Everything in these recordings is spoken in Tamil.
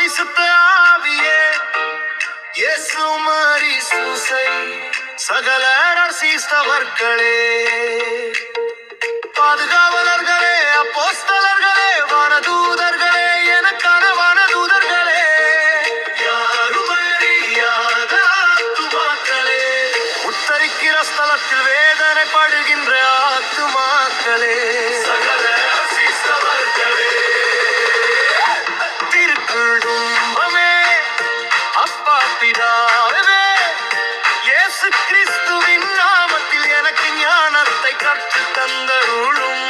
பரிசுத்த ஆவியே, இயேசு மரி சூசை சகல ரசிஸ்தவர்களே, பாதுகாவலர்களே, அப்போஸ்தலர்களே, வானதூதர்களே, எனக்கான வானதூதர்களே, யாரும் அறியாத ஆத்துமாக்களே, உத்தரிக்கிற ஸ்தலத்தில் வேதனைப்படுகின்ற ஆத்துமாக்களே, சகல ரசிஸ்தவர்களே, திருக்குடும்பமே, அப்பா பிதாவே, இயேசு கிறிஸ்துவின் நாமத்தில் எனக்கு ஞானத்தை கற்று தந்தருளும்.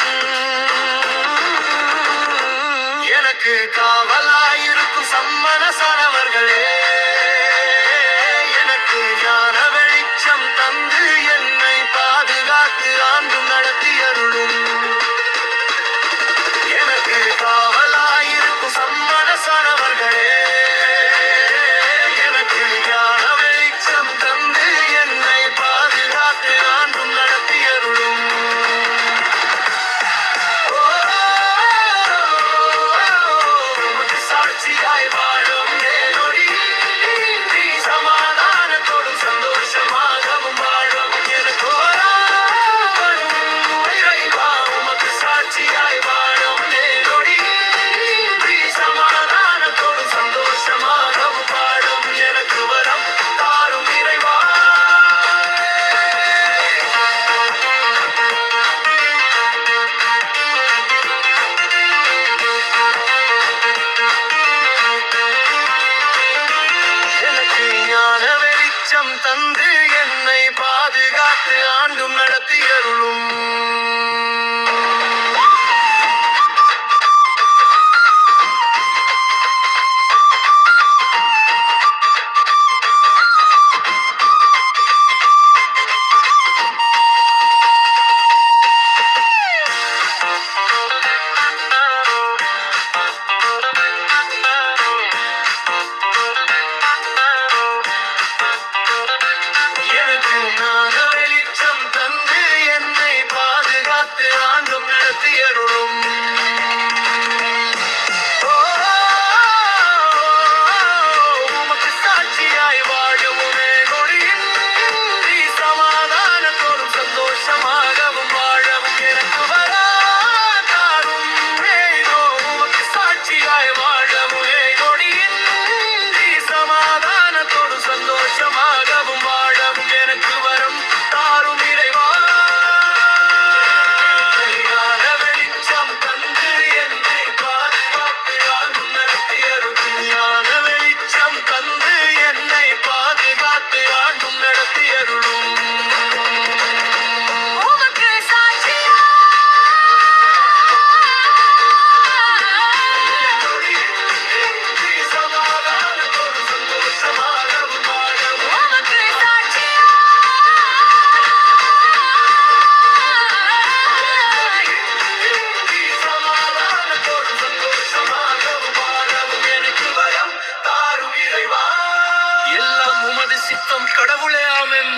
எனக்கு காவலாயிருக்கும் சம்மனசானவர்களே, எனக்கு ஞான வெளிச்சம் தந்து என்னை பாதுகாத்து ஆண்டு நடத்தியருளும். எனக்கு காவலாயிருக்கும் சம்மனசானவர்களே, எனக்கு ஞான வெளிச்சம் தந்து என்னை பாதுகாத்து ஆண்டும் நடத்தியருளும். உமக்கு சாட்சியாய் வாழும் நேரொடி, நீ சமாதானத்தோடும் சந்தோஷமாகவும் வாழும். எனக்கு இறைவா, உமக்கு சாட்சியாய் வாழும் நேரொடி, நீ சமாதானத்தோடும் சந்தோஷமாகவும் வாழும். எனக்கு வரம் தாரும் இறைவா. எனக்கு ஞான வெளிச்சம் தந்து என்னை பாதுகாத்து ஆண்டும் நடத்தியருளும். எனக்கு ஞான வெளிச்சம் தந்து என்னை பாதுகாத்து ஆண்டும் நடத்தியருளும். உமக்கு சாட்சியாய் வாழவுமே நொடியின்றி சமாதானத்தோடும் சந்தோஷமாகவும் வாழவும். எனக்கு வராதாரும் ஏதோ உமக்கு சாட்சியாய் வாழவுமே நொடியின்றி சமாதானத்தோடும் சந்தோஷமாகவும் வாழவும். எனக்கு வரம் தாரும் இறைவா. ஞான வெளிச்சம் தந்து என்னை பாதுகாத்து ஆண்டும் நடத்தியருளும். ஞான வெளிச்சம் தந்து என்னை பாதுகாத்து ஆண்டும் நடத்தியருளும். உமக்கு சாட்சியாய் நொடியின்றி சமாதானத்தோடும் சந்தோஷமாகவும் வாழவும். உமக்கு சாட்சியாய் சமாதானத்தோடும் சந்தோஷமாகவும் வாழவும். எனக்கு பயம் தாரும் இறைவா. எல்லாம் உமது சித்தம் கடவுளே. ஆமென்.